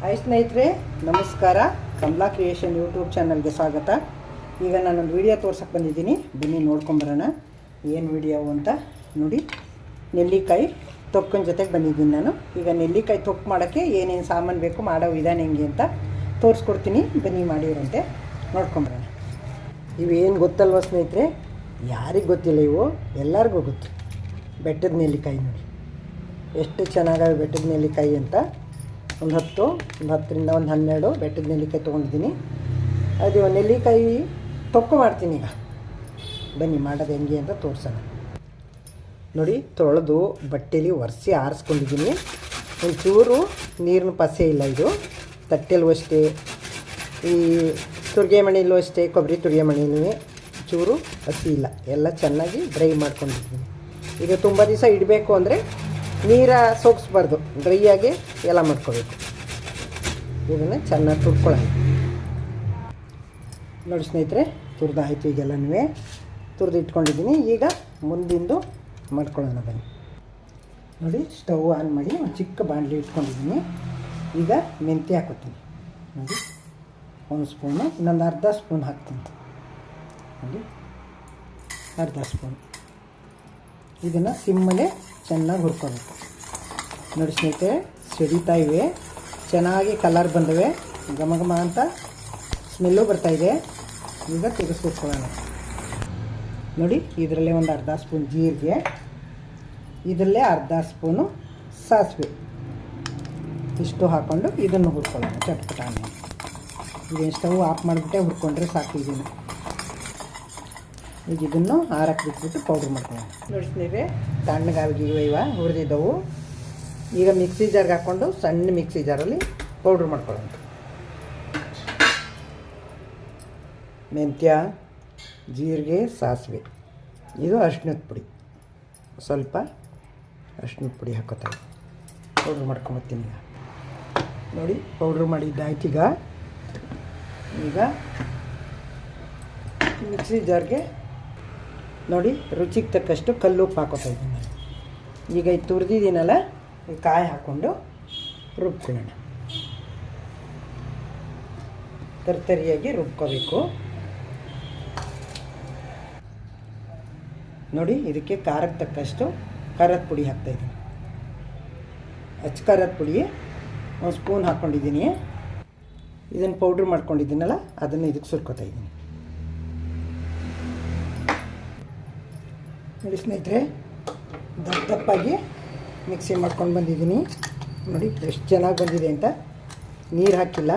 Hi ಸ್ನೇಹಿತರೆ, ನಮಸ್ಕಾರ. Kamala creation YouTube ಚಾನಲ್ಗೆ ಸ್ವಾಗತ. ಈಗ ನಾನೊಂದು ವಿಡಿಯೋ ತೋರ್ಸಕ್ಕೆ ಬಂದಿದ್ದೀನಿ. ಬನ್ನಿ ನೋಡ್ಕೊಂಬರೋಣ ಏನು ವಿಡಿಯೋ ಅಂತ. ನೋಡಿ, ನೆಲ್ಲಿಕಾಯಿ ತೊಕ್ಕಿನ ಜೊತೆಗೆ ಬಂದಿದ್ದೀನಿ ನಾನು. ಈಗ ನೆಲ್ಲಿಕಾಯಿ ತೊಕ್ಕು ಮಾಡೋಕ್ಕೆ ಏನೇನು ಸಾಮಾನು ಬೇಕು, ಮಾಡೋ ವಿಧಾನ ಹೆಂಗೆ ಅಂತ ತೋರಿಸ್ಕೊಡ್ತೀನಿ. ಬನ್ನಿ ಮಾಡಿರಂತೆ ನೋಡ್ಕೊಂಬರೋಣ. ಇವೇನು ಗೊತ್ತಲ್ವ ಸ್ನೇಹಿತರೆ? ಯಾರಿಗೆ ಗೊತ್ತಿಲ್ಲ, ಇವು ಎಲ್ಲರಿಗೂ ಗೊತ್ತು. ಬೆಟ್ಟದ ನೆಲ್ಲಿಕಾಯಿ ನೋಡಿ ಎಷ್ಟು ಚೆನ್ನಾಗಿ ಬೆಟ್ಟದ ನೆಲ್ಲಿಕಾಯಿ ಅಂತ. ಒಂದು 10ರಿಂದ ಒಂದು 12 ಬೆಟ್ಟದ ನೆಲ್ಲಿಕಾಯಿ ತೊಗೊಂಡಿದ್ದೀನಿ. ಅದು ನೆಲ್ಲಿಕಾಯಿ ತೊಕ್ಕು ಮಾಡ್ತೀನಿ. ಈಗ ಬನ್ನಿ ಮಾಡೋದು ಹೆಂಗೆ ಅಂತ ತೋರಿಸೋಣ. ನೋಡಿ, ತೊಳೆದು ಬಟ್ಟೆಲಿ ಒರೆಸಿ ಆರಿಸ್ಕೊಂಡಿದ್ದೀನಿ. ಒಂಚೂರು ನೀರಿನ ಪಸೆ ಇಲ್ಲ. ಇದು ತಟ್ಟೆಲೂ ಅಷ್ಟೇ, ಈ ತುರ್ಗೆ ಮಣೆಯಲ್ಲೂ ಅಷ್ಟೇ, ಕೊಬ್ಬರಿ ತುರಿಗೆ ಮಣೆಯೂ ಚೂರು ಹಸಿ ಇಲ್ಲ. ಎಲ್ಲ ಚೆನ್ನಾಗಿ ಡ್ರೈ ಮಾಡ್ಕೊಂಡಿದ್ದೀನಿ. ಇದು ತುಂಬ ದಿವಸ ಇಡಬೇಕು ಅಂದರೆ ನೀರ ಸೋಗಿಸ್ಬಾರ್ದು, ಡ್ರೈಯಾಗಿ ಎಲ್ಲ ಮಾಡ್ಕೋಬೇಕು. ಇದನ್ನು ಚೆನ್ನಾಗಿ ತುರ್ಕೊಳ್ಳೋಣ. ನೋಡಿ ಸ್ನೇಹಿತರೆ, ತುರಿದಾಯಿತು. ಈಗೆಲ್ಲನೂ ತುರಿದು ಇಟ್ಕೊಂಡಿದ್ದೀನಿ. ಈಗ ಮುಂದಿಂದು ಮಾಡ್ಕೊಳ್ಳೋಣ ಬನ್ನಿ. ನೋಡಿ, ಸ್ಟವ್ ಆನ್ ಮಾಡಿ ಒಂದು ಚಿಕ್ಕ ಬಾಣಲಿ ಇಟ್ಕೊಂಡಿದ್ದೀನಿ. ಈಗ ಮೆಂತ್ಯ ಹಾಕೋತೀನಿ. ನೋಡಿ, 1 ಸ್ಪೂನು, ಇನ್ನೊಂದು ಅರ್ಧ ಸ್ಪೂನ್ ಹಾಕ್ತೀನಿ. ನೋಡಿ, ಅರ್ಧ ಸ್ಪೂನ್. ಇದನ್ನು ಸಿಮ್ಮಲ್ಲೇ ಚೆನ್ನಾಗಿ ಹುರ್ಕೋಬೇಕು. ನೋಡಿ ಸ್ನೇಹಿತರೆ, ಸಿಡಿತಾ ಇವೆ, ಚೆನ್ನಾಗಿ ಕಲರ್ ಬಂದವೆ, ಘಮ ಘಮ ಅಂತ ಸ್ಮೆಲ್ಲು ಬರ್ತಾಯಿದೆ. ಈಗ ತೆಗೆಸ್ಬಿಟ್ಕೊಳ್ಳೋಣ. ನೋಡಿ, ಇದರಲ್ಲೇ ಒಂದು ಅರ್ಧ ಸ್ಪೂನ್ ಜೀರಿಗೆ, ಇದರಲ್ಲೇ ಅರ್ಧ ಸ್ಪೂನು ಸಾಸಿವೆ, ಇಷ್ಟು ಹಾಕ್ಕೊಂಡು ಇದನ್ನು ಹುರ್ಕೊಳ್ಳೋಣ ಚಟ್ಪಟ. ಇದೇನು ಸ್ಟವ್ ಆಫ್ ಮಾಡಿಬಿಟ್ಟೆ ಹುರ್ಕೊಂಡ್ರೆ ಸಾಕು. ಇದನ್ನು ಈಗ ಇದನ್ನು ಆರಕ್ಕೆ ಬಿಟ್ಬಿಟ್ಟು ಪೌಡ್ರ್ ಮಾಡ್ಕೊಳ್ಳೋಣ. ನೋಡಿ ಸ್ನೇಹಿತರೆ, ತಣ್ಣಗಾಗಿವೆ ಇವ ಹುರಿದಿದ್ದವು. ಈಗ ಮಿಕ್ಸಿ ಜಾರ್ಗೆ ಹಾಕ್ಕೊಂಡು ಸಣ್ಣ ಮಿಕ್ಸಿ ಜಾರಲ್ಲಿ ಪೌಡ್ರ್ ಮಾಡ್ಕೊಳ್ಳೋಣ. ಮೆಂತ್ಯ, ಜೀರಿಗೆ, ಸಾಸಿವೆ, ಇದು ಅರಿಶಿಣದ ಪುಡಿ, ಸ್ವಲ್ಪ ಅರಿಶಿಣದ ಪುಡಿ ಹಾಕೋತಾರೆ. ಪೌಡ್ರ್ ಮಾಡ್ಕೊಂಬತ್ತೀನಿ. ಈಗ ನೋಡಿ, ಪೌಡ್ರ್ ಮಾಡಿದ್ದಾಯ್ತು. ಈಗ ಮಿಕ್ಸಿ ಜಾರ್ಗೆ ನೋಡಿ ರುಚಿಗೆ ತಕ್ಕಷ್ಟು ಕಲ್ಲುಪ್ಪು ಹಾಕೋತಾ ಇದ್ದೀನಿ. ಈಗ ಇದು ತುರಿದಿದ್ದೀನಲ್ಲ, ಈ ಕಾಯಿ ಹಾಕ್ಕೊಂಡು ರುಬ್ಕೊಳ್ಳೋಣ. ತರ್ತರಿಯಾಗಿ ರುಬ್ಕೋಬೇಕು. ನೋಡಿ, ಇದಕ್ಕೆ ಖಾರಕ್ಕೆ ತಕ್ಕಷ್ಟು ಖಾರದ ಪುಡಿ ಹಾಕ್ತಾಯಿದ್ದೀನಿ. ಅಚ್ಚ ಖಾರದ ಪುಡಿ 1 ಸ್ಪೂನ್ ಹಾಕ್ಕೊಂಡಿದ್ದೀನಿ. ಇದನ್ನು ಪೌಡ್ರ್ ಮಾಡ್ಕೊಂಡಿದ್ದೀನಲ್ಲ, ಅದನ್ನು ಇದಕ್ಕೆ ಸುರ್ಕೋತಾ ಇದ್ದೀನಿ. ನೋಡಿ ಸ್ನೇಹಿತರೆ, ದಪ್ಪದಾಗಿ ಮಿಕ್ಸಿ ಮಾಡ್ಕೊಂಡು ಬಂದಿದ್ದೀನಿ. ನೋಡಿ ಎಷ್ಟು ಚೆನ್ನಾಗಿ ಬಂದಿದೆ ಅಂತ. ನೀರು ಹಾಕಿಲ್ಲ.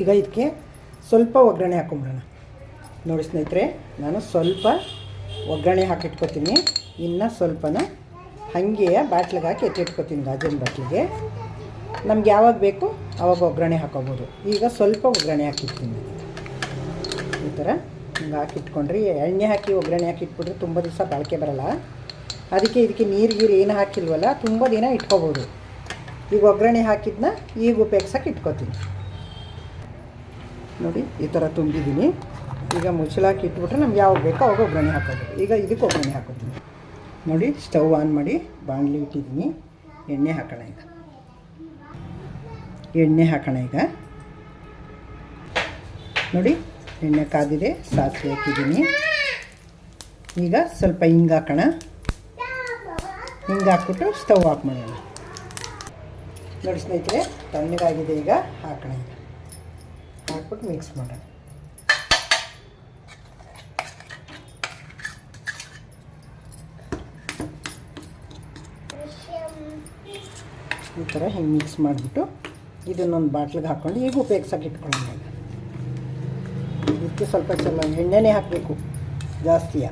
ಈಗ ಇದಕ್ಕೆ ಸ್ವಲ್ಪ ಒಗ್ಗರಣೆ ಹಾಕೊಂಬಿಡೋಣ. ನೋಡಿ ಸ್ನೇಹಿತರೆ, ನಾನು ಸ್ವಲ್ಪ ಒಗ್ಗರಣೆ ಹಾಕಿಟ್ಕೊತೀನಿ. ಇನ್ನು ಸ್ವಲ್ಪನ ಹಾಗೆ ಬಾಟ್ಲಿಗೆ ಹಾಕಿ ಎತ್ತಿಟ್ಕೊತೀನಿ, ಗಾಜಿನ ಬಾಟ್ಲಿಗೆ. ನಮ್ಗೆ ಯಾವಾಗ ಬೇಕು ಆವಾಗ ಒಗ್ಗರಣೆ ಹಾಕೋಬೋದು. ಈಗ ಸ್ವಲ್ಪ ಒಗ್ಗರಣೆ ಹಾಕಿರ್ತೀನಿ. ಈ ಥರ ಹಿಂಗೆ ಹಾಕಿಟ್ಕೊಂಡ್ರಿ, ಎಣ್ಣೆ ಹಾಕಿ ಒಗ್ಗರಣೆ ಹಾಕಿಟ್ಬಿಟ್ರೆ ತುಂಬ ದಿವಸ ಬಾಳಿಕೆ ಬರೋಲ್ಲ. ಅದಕ್ಕೆ ಇದಕ್ಕೆ ನೀರು ಏನು ಹಾಕಿಲ್ವಲ್ಲ, ತುಂಬ ದಿನ ಇಟ್ಕೋಬೋದು. ಈಗ ಒಗ್ಗರಣೆ ಹಾಕಿದ್ದನ್ನ ಈಗ ಉಪಯೋಗಿಸೋಕೆ ಇಟ್ಕೊತೀನಿ. ನೋಡಿ, ಈ ಥರ ತುಂಬಿದ್ದೀನಿ. ಈಗ ಮುಚ್ಚಲಾಕಿ ಇಟ್ಬಿಟ್ರೆ ನಮ್ಗೆ ಯಾವಾಗ ಬೇಕೋ ಅವಾಗ ಒಗ್ಗರಣೆ ಹಾಕೋದು. ಈಗ ಇದಕ್ಕೆ ಒಗ್ಗರಣೆ ಹಾಕೋತೀನಿ. ನೋಡಿ, ಸ್ಟವ್ ಆನ್ ಮಾಡಿ ಬಾಣಲಿ ಇಟ್ಟಿದ್ದೀನಿ. ಎಣ್ಣೆ ಹಾಕೋಣ. ಈಗ ಎಣ್ಣೆ ಹಾಕೋಣ. ಈಗ ನೋಡಿ, ಎಣ್ಣೆ ಕಾದಿದೆ, ಸಾಸಿವೆ ಹಾಕಿದ್ದೀನಿ. ಈಗ ಸ್ವಲ್ಪ ಹಿಂಗೆ ಹಾಕೋಣ. ಹಿಂಗೆ ಹಾಕ್ಬಿಟ್ಟು ಸ್ಟವ್ ಆಫ್ ಮಾಡೋಣ. ನೋಡಿ ಸ್ನೇಹಿತರೆ, ತಣ್ಣಗಾಗಿದೆ. ಈಗ ಹಾಕೋಣ. ಈಗ ಹಾಕ್ಬಿಟ್ಟು ಮಿಕ್ಸ್ ಮಾಡೋಣ. ಈ ಥರ ಹಿಂಗೆ ಮಿಕ್ಸ್ ಮಾಡಿಬಿಟ್ಟು ಇದನ್ನೊಂದು ಬಾಟ್ಲಿಗೆ ಹಾಕ್ಕೊಂಡು ಈಗ ಉಪಯೋಗಿಸೋಕೆ ಇಟ್ಕೊಳ್ಳೋಣ. ಇದಕ್ಕೆ ಸ್ವಲ್ಪ ಎಣ್ಣೆನೇ ಹಾಕಬೇಕು, ಜಾಸ್ತಿಯ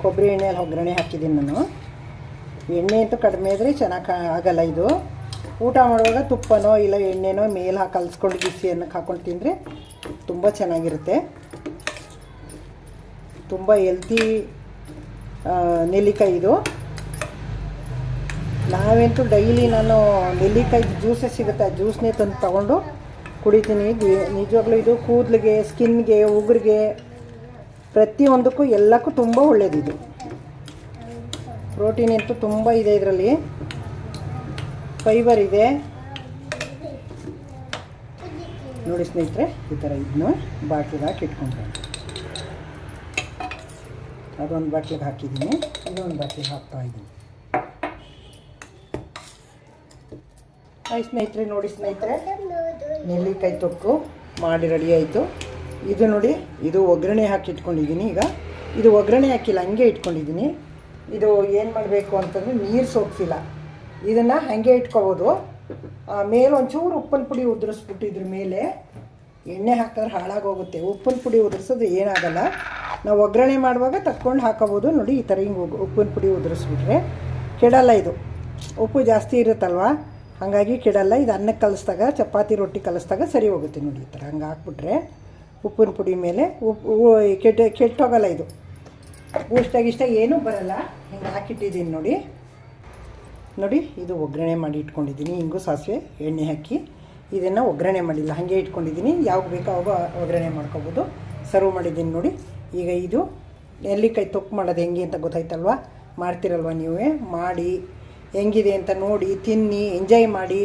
ಕೊಬ್ಬರಿ ಎಣ್ಣೆಯಲ್ಲಿ ಒಗ್ಗರಣೆ ಹಾಕಿದ್ದೀನಿ ನಾನು. ಎಣ್ಣೆ ಅಂತೂ ಕಡಿಮೆ ಇದ್ದರೆ ಚೆನ್ನಾಗಿ ಆಗಲ್ಲ. ಇದು ಊಟ ಮಾಡುವಾಗ ತುಪ್ಪನೋ ಇಲ್ಲ ಎಣ್ಣೆನೋ ಮೇಲೆ ಹಾಕಿ ಕಲಿಸ್ಕೊಂಡು ಬಿಸಿ ಅನ್ನಕ್ಕೆ ಹಾಕ್ಕೊಂಡು ತಿಂದರೆ ತುಂಬ ಚೆನ್ನಾಗಿರುತ್ತೆ. ತುಂಬ ಹೆಲ್ತಿ ನೆಲ್ಲಿಕಾಯಿ ಇದು. ನಾವಂತೂ ಡೈಲಿ ನಾನು ನೆಲ್ಲಿಕಾಯಿ ಜ್ಯೂಸೇ ಸಿಗುತ್ತೆ, ಆ ಜ್ಯೂಸ್ನೇ ತಂದು ತಗೊಂಡು ಕುಡಿತೀನಿ. ನಿಜವಾಗ್ಲೂ ಇದು ಕೂದಲಿಗೆ, ಸ್ಕಿನ್ಗೆ, ಉಗುರಿಗೆ, ಪ್ರತಿಯೊಂದಕ್ಕೂ ಎಲ್ಲಕ್ಕೂ ತುಂಬ ಒಳ್ಳೆಯದಿದು. ಪ್ರೋಟೀನ್ ಅಂತೂ ತುಂಬ ಇದೆ ಇದರಲ್ಲಿ. ಫೈಬರ್ ಇದೆ ನೋಡಿ ಸ್ನೇಹಿತರೆ. ಈ ಥರ ಇದನ್ನು ಬಾಟ್ಲಿಗೆ ಹಾಕಿ ಇಟ್ಕೊಂಡ್ರೆ ಅದೊಂದು ಬಾಟ್ಲಿಗೆ ಹಾಕಿದ್ದೀನಿ, ಇನ್ನೊಂದು ಬಾಟ್ಲಿಗೆ ಹಾಕ್ತಾಯಿದ್ದೀನಿ. ಆಯ್ತು ಸ್ನೇಹಿತರೆ, ನೋಡಿ ಸ್ನೇಹಿತರೆ ನೆಲ್ಲಿಕಾಯಿ ತೊಕ್ಕು ಮಾಡಿ ರೆಡಿ ಆಯಿತು. ಇದು ನೋಡಿ, ಇದು ಒಗ್ಗರಣೆ ಹಾಕಿ ಇಟ್ಕೊಂಡಿದ್ದೀನಿ. ಈಗ ಇದು ಒಗ್ಗರಣೆ ಹಾಕಿಲ್ಲ, ಹಂಗೆ ಇಟ್ಕೊಂಡಿದ್ದೀನಿ. ಇದು ಏನು ಮಾಡಬೇಕು ಅಂತಂದರೆ ನೀರು ಸೋಕ್ಸಿಲ್ಲ, ಇದನ್ನು ಹಾಗೆ ಇಟ್ಕೋಬೋದು. ಮೇಲೆ ಒಂಚೂರು ಉಪ್ಪಿನ ಪುಡಿ ಉದುರಿಸ್ಬಿಟ್ಟು ಇದ್ರ ಮೇಲೆ ಎಣ್ಣೆ ಹಾಕಿದ್ರೆ ಹಾಳಾಗೋಗುತ್ತೆ. ಉಪ್ಪಿನ ಪುಡಿ ಉದುರಿಸೋದು ಏನಾಗಲ್ಲ, ನಾವು ಒಗ್ಗರಣೆ ಮಾಡುವಾಗ ತಕ್ಕೊಂಡು ಹಾಕೋಬೋದು. ನೋಡಿ ಈ ಥರ ಹಿಂಗೆ ಉಪ್ಪಿನ ಪುಡಿ ಉದುರಿಸ್ಬಿಟ್ರೆ ಕೆಡಲ್ಲ. ಇದು ಉಪ್ಪು ಜಾಸ್ತಿ ಇರುತ್ತಲ್ವ, ಹಾಗಾಗಿ ಕೆಡಲ್ಲ. ಇದು ಅನ್ನಕ್ಕೆ ಕಲಿಸ್ದಾಗ, ಚಪಾತಿ ರೊಟ್ಟಿ ಕಲಿಸ್ದಾಗ ಸರಿ ಹೋಗುತ್ತೆ. ನೋಡಿ ಈ ಥರ ಹಂಗೆ ಹಾಕ್ಬಿಟ್ರೆ ಉಪ್ಪಿನ ಪುಡಿ ಮೇಲೆ ಕೆಟ್ಟೋಗಲ್ಲ. ಇದು ಇಷ್ಟ ಏನೂ ಬರಲ್ಲ. ಹಿಂಗೆ ಹಾಕಿಟ್ಟಿದ್ದೀನಿ ನೋಡಿ. ನೋಡಿ ಇದು ಒಗ್ಗರಣೆ ಮಾಡಿ ಇಟ್ಕೊಂಡಿದ್ದೀನಿ. ಹಿಂಗು ಸಾಸಿವೆ ಎಣ್ಣೆ ಹಾಕಿ ಇದನ್ನು ಒಗ್ಗರಣೆ ಮಾಡಿಲ್ಲ, ಹಾಗೆ ಇಟ್ಕೊಂಡಿದ್ದೀನಿ. ಯಾವಾಗ ಬೇಕೋ ಅವಾಗ ಒಗ್ಗರಣೆ ಮಾಡ್ಕೊಬೋದು. ಸರ್ವ್ ಮಾಡಿದ್ದೀನಿ ನೋಡಿ. ಈಗ ಇದು ನೆಲ್ಲಿಕಾಯಿ ತೊಕ್ಕು ಮಾಡೋದು ಹೆಂಗೆ ಅಂತ ಗೊತ್ತಾಯ್ತಲ್ವ? ಮಾಡ್ತಿರಲ್ವ ನೀವೇ? ಮಾಡಿ ಹೆಂಗಿದೆ ಅಂತ ನೋಡಿ, ತಿನ್ನಿ, ಎಂಜಾಯ್ ಮಾಡಿ,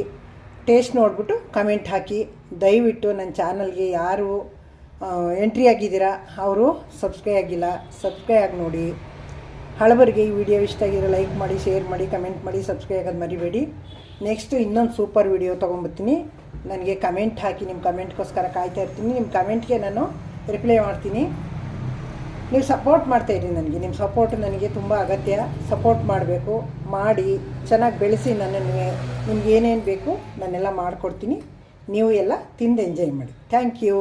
ಟೇಸ್ಟ್ ನೋಡಿಬಿಟ್ಟು ಕಮೆಂಟ್ ಹಾಕಿ. ದಯವಿಟ್ಟು ನನ್ನ ಚಾನಲ್ಗೆ ಯಾರು ಎಂಟ್ರಿ ಆಗಿದ್ದೀರಾ ಅವರು ಸಬ್ಸ್ಕ್ರೈಬ್ ಆಗಿಲ್ಲ, ಸಬ್ಸ್ಕ್ರೈಬ್ ಆಗಿ ನೋಡಿ. ಹಳಬರಿಗೆ ಈ ವಿಡಿಯೋ ಇಷ್ಟ ಆಗಿರೋ ಲೈಕ್ ಮಾಡಿ, ಶೇರ್ ಮಾಡಿ, ಕಮೆಂಟ್ ಮಾಡಿ, ಸಬ್ಸ್ಕ್ರೈಬ್ ಆಗೋದು ಮರಿಬೇಡಿ. ನೆಕ್ಸ್ಟು ಇನ್ನೊಂದು ಸೂಪರ್ ವಿಡಿಯೋ ತೊಗೊಂಬರ್ತೀನಿ. ನನಗೆ ಕಮೆಂಟ್ ಹಾಕಿ, ನಿಮ್ಮ ಕಮೆಂಟ್ಗೋಸ್ಕರ ಕಾಯ್ತಾ ಇರ್ತೀನಿ. ನಿಮ್ಮ ಕಮೆಂಟ್ಗೆ ನಾನು ರಿಪ್ಲೈ ಮಾಡ್ತೀನಿ. ನೀವು ಸಪೋರ್ಟ್ ಮಾಡ್ತಾಯಿರಿ ನನಗೆ. ನಿಮ್ಮ ಸಪೋರ್ಟ್ ನನಗೆ ತುಂಬ ಅಗತ್ಯ. ಸಪೋರ್ಟ್ ಮಾಡಬೇಕು, ಮಾಡಿ ಚೆನ್ನಾಗಿ ಬೆಳೆಸಿ ನನ್ನನ್ನು. ನಿಮ್ಗೆ ಏನೇನು ಬೇಕು ನಾನೆಲ್ಲ ಮಾಡಿಕೊಡ್ತೀನಿ. ನೀವು ಎಲ್ಲ ತಿಂದು ಎಂಜಾಯ್ ಮಾಡಿ. Thank you.